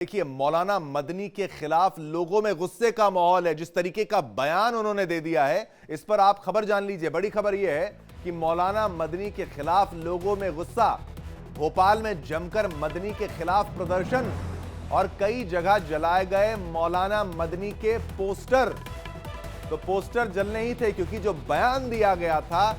देखिए, मौलाना मदनी के खिलाफ लोगों में गुस्से का माहौल है। जिस तरीके का बयान उन्होंने दे दिया है, इस पर आप खबर जान लीजिए। बड़ी खबर यह है कि मौलाना मदनी के खिलाफ लोगों में गुस्सा। भोपाल में जमकर मदनी के खिलाफ प्रदर्शन और कई जगह जलाए गए मौलाना मदनी के पोस्टर। तो पोस्टर जलने ही थे क्योंकि जो बयान दिया गया था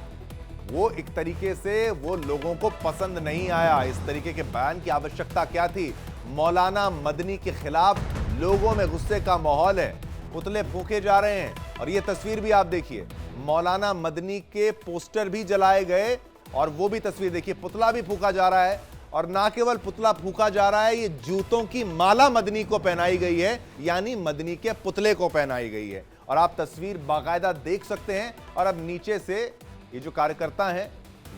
वो एक तरीके से वो लोगों को पसंद नहीं आया। इस तरीके के बयान की आवश्यकता क्या थी? मौलाना मदनी के खिलाफ लोगों में गुस्से का माहौल है, पुतले फूंके जा रहे हैं। और ये तस्वीर भी आप देखिए, मौलाना मदनी के पोस्टर भी जलाए गए और वो भी तस्वीर देखिए, पुतला भी फूंका जा रहा है। और ना केवल पुतला फूंका जा रहा है, ये जूतों की माला मदनी को पहनाई गई है, यानी मदनी के पुतले को पहनाई गई है। और आप तस्वीर बाकायदा देख सकते हैं। और अब नीचे से ये जो कार्यकर्ता हैं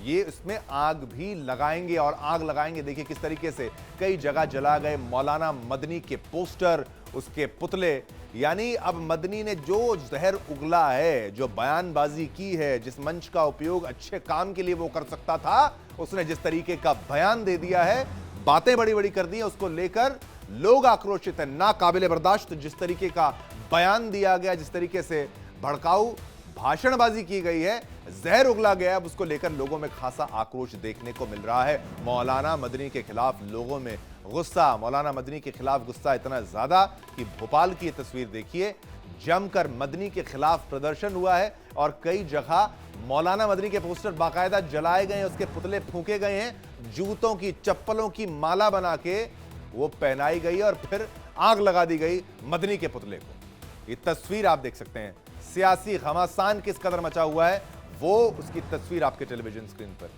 ये इसमें आग भी लगाएंगे और आग लगाएंगे। देखिए किस तरीके से कई जगह जला गए मौलाना मदनी के पोस्टर, उसके पुतले। यानी अब मदनी ने जो जहर उगला है, जो बयानबाजी की है, जिस मंच का उपयोग अच्छे काम के लिए वो कर सकता था, उसने जिस तरीके का बयान दे दिया है, बातें बड़ी बड़ी कर दी है, उसको लेकर लोग आक्रोशित है। ना काबिले बर्दाश्त जिस तरीके का बयान दिया गया, जिस तरीके से भड़काऊ भाषणबाजी की गई है, जहर उगला गया। अब उसको लेकर लोगों में खासा आक्रोश देखने को मिल रहा है। मौलाना मदनी के खिलाफ लोगों में गुस्सा, मौलाना मदनी के खिलाफ गुस्सा इतना ज्यादा कि भोपाल की ये तस्वीर देखिए, जमकर मदनी के खिलाफ प्रदर्शन हुआ है और कई जगह मौलाना मदनी के पोस्टर बाकायदा जलाए गए हैं, उसके पुतले फूंके गए हैं, जूतों की चप्पलों की माला बना के वो पहनाई गई और फिर आग लगा दी गई मदनी के पुतले को। ये तस्वीर आप देख सकते हैं, सियासी घमासान किस कदर मचा हुआ है, वो उसकी तस्वीर आपके टेलीविजन स्क्रीन पर।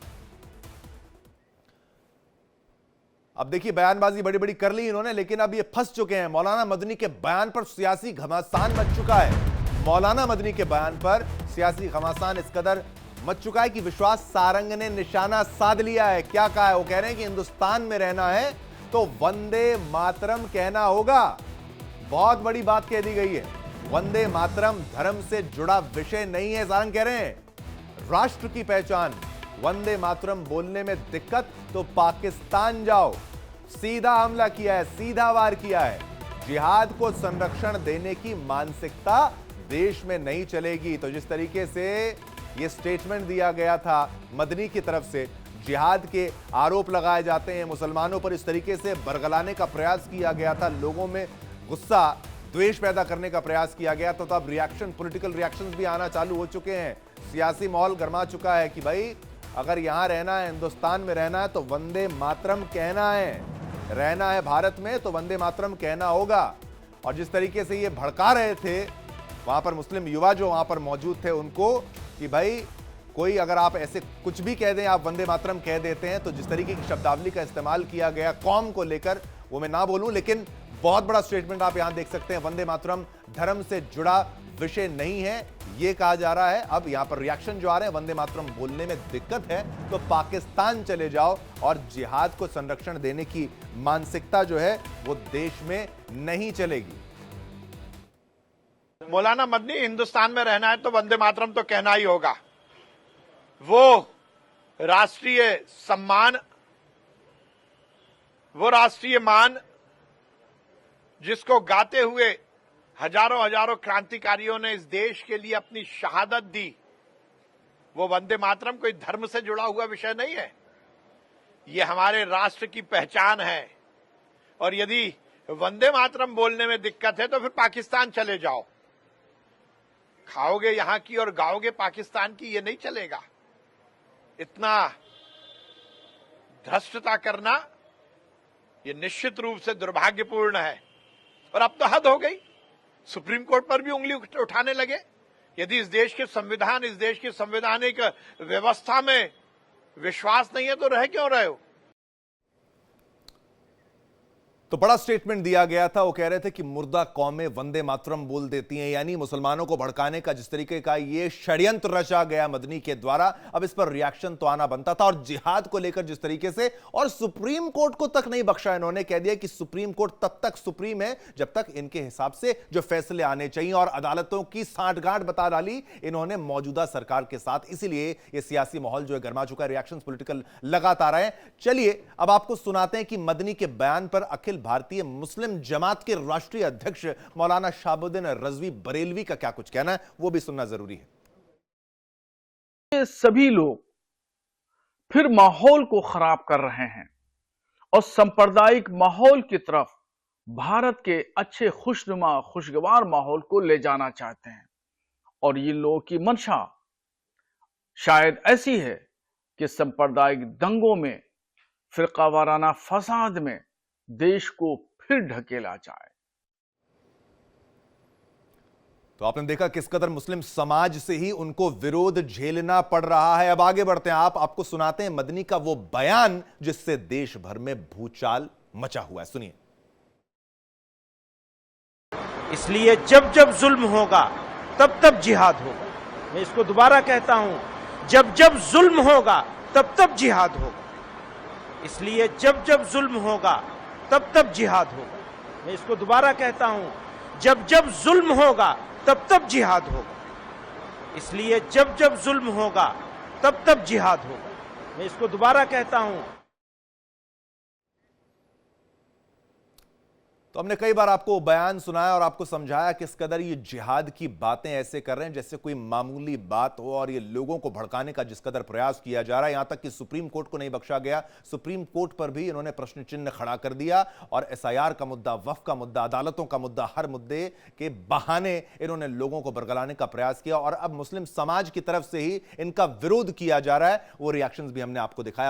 अब देखिए, बयानबाजी बड़ी बड़ी कर ली इन्होंने, लेकिन अब ये फंस चुके हैं। मौलाना मदनी के बयान पर सियासी घमासान मच चुका है। मौलाना मदनी के बयान पर सियासी घमासान इस कदर मच चुका है कि विश्वास सारंग ने निशाना साध लिया है। क्या कहा है? वो कह रहे हैं कि हिंदुस्तान में रहना है तो वंदे मातरम कहना होगा। बहुत बड़ी बात कह दी गई है। वंदे मातरम धर्म से जुड़ा विषय नहीं है, सारंग कह रहे हैं। राष्ट्र की पहचान, वंदे मातरम बोलने में दिक्कत तो पाकिस्तान जाओ। सीधा हमला किया है, सीधा वार किया है। जिहाद को संरक्षण देने की मानसिकता देश में नहीं चलेगी। तो जिस तरीके से यह स्टेटमेंट दिया गया था मदनी की तरफ से, जिहाद के आरोप लगाए जाते हैं मुसलमानों पर, इस तरीके से बरगलाने का प्रयास किया गया था, लोगों में गुस्सा द्वेष पैदा करने का प्रयास किया गया, तो अब रिएक्शन, पॉलिटिकल रिएक्शंस भी आना चालू हो चुके हैं। सियासी माहौल गर्मा चुका है कि भाई अगर यहां रहना है, हिंदुस्तान में रहना है तो वंदे मातरम कहना है, रहना है भारत में तो वंदे मातरम कहना होगा। और जिस तरीके से ये भड़का रहे थे वहां पर मुस्लिम युवा जो वहां पर मौजूद थे उनको, कि भाई कोई अगर आप ऐसे कुछ भी कह दें, आप वंदे मातरम कह देते हैं, तो जिस तरीके की शब्दावली का इस्तेमाल किया गया कौम को लेकर, वो मैं ना बोलूं, लेकिन बहुत बड़ा स्टेटमेंट आप यहां देख सकते हैं। वंदे मातरम धर्म से जुड़ा विषय नहीं है, यह कहा जा रहा है। अब यहां पर रिएक्शन जो आ रहे हैं, वंदे मातरम बोलने में दिक्कत है तो पाकिस्तान चले जाओ, और जिहाद को संरक्षण देने की मानसिकता जो है वो देश में नहीं चलेगी। मौलाना मदनी, हिंदुस्तान में रहना है तो वंदे मातरम तो कहना ही होगा। वो राष्ट्रीय सम्मान, वो राष्ट्रीय मान जिसको गाते हुए हजारों हजारों क्रांतिकारियों ने इस देश के लिए अपनी शहादत दी, वो वंदे मातरम कोई धर्म से जुड़ा हुआ विषय नहीं है। ये हमारे राष्ट्र की पहचान है। और यदि वंदे मातरम बोलने में दिक्कत है तो फिर पाकिस्तान चले जाओ। खाओगे यहां की और गाओगे पाकिस्तान की, ये नहीं चलेगा। इतना धृष्टता करना ये निश्चित रूप से दुर्भाग्यपूर्ण है। और अब तो हद हो गई, सुप्रीम कोर्ट पर भी उंगली उठाने लगे। यदि इस देश के संविधान, इस देश की संवैधानिक व्यवस्था में विश्वास नहीं है तो रह क्यों रहे हो? तो बड़ा स्टेटमेंट दिया गया था। वो कह रहे थे कि मुर्दा कौमें वंदे मातरम बोल देती हैं, यानी मुसलमानों को भड़काने का जिस तरीके का ये षड्यंत्र रचा गया मदनी के द्वारा, अब इस पर रिएक्शन तो आना बनता था। और जिहाद को लेकर जिस तरीके से, और सुप्रीम कोर्ट को तक नहीं बख्शा इन्होंने, कह दिया कि सुप्रीम कोर्ट तब तक सुप्रीम है जब तक इनके हिसाब से जो फैसले आने चाहिए, और अदालतों की सांठगांठ बता डाली इन्होंने मौजूदा सरकार के साथ। इसीलिए यह सियासी माहौल जो है गर्मा चुका है, रिएक्शन पॉलिटिकल लगातार है। चलिए अब आपको सुनाते हैं कि मदनी के बयान पर अखिल भारतीय मुस्लिम जमात के राष्ट्रीय अध्यक्ष मौलाना शहाबुद्दीन रजवी बरेलवी का क्या कुछ कहना है, वो भी सुनना जरूरी है। ये सभी लोग फिर माहौल को खराब कर रहे हैं और सांप्रदायिक माहौल की तरफ भारत के अच्छे खुशनुमा खुशगवार माहौल को ले जाना चाहते हैं। और ये लोगों की मंशा शायद ऐसी है कि सांप्रदायिक दंगों में, फिरकावाराना फसाद में देश को फिर ढकेला जाए। तो आपने देखा किस कदर मुस्लिम समाज से ही उनको विरोध झेलना पड़ रहा है। अब आगे बढ़ते हैं, आपको सुनाते हैं मदनी का वो बयान जिससे देश भर में भूचाल मचा हुआ है। सुनिए। इसलिए जब जब जुल्म होगा तब तब जिहाद होगा। मैं इसको दोबारा कहता हूं, जब जब जुल्म होगा तब तब जिहाद होगा। इसलिए जब जब जुल्म होगा तब तब जिहाद होगा। मैं इसको दोबारा कहता हूं, जब जब जुल्म होगा तब तब जिहाद होगा। इसलिए जब जब जुल्म होगा तब तब जिहाद होगा। मैं इसको दोबारा कहता हूं। तो हमने कई बार आपको बयान सुनाया और आपको समझाया किस कदर ये जिहाद की बातें ऐसे कर रहे हैं जैसे कोई मामूली बात हो, और ये लोगों को भड़काने का जिस कदर प्रयास किया जा रहा है, यहां तक कि सुप्रीम कोर्ट को नहीं बख्शा गया। सुप्रीम कोर्ट पर भी इन्होंने प्रश्न चिन्ह खड़ा कर दिया और एसआईआर का मुद्दा, वक्फ का मुद्दा, अदालतों का मुद्दा, हर मुद्दे के बहाने इन्होंने लोगों को बरगलाने का प्रयास किया। और अब मुस्लिम समाज की तरफ से ही इनका विरोध किया जा रहा है। वो रिएक्शंस भी हमने आपको दिखाया।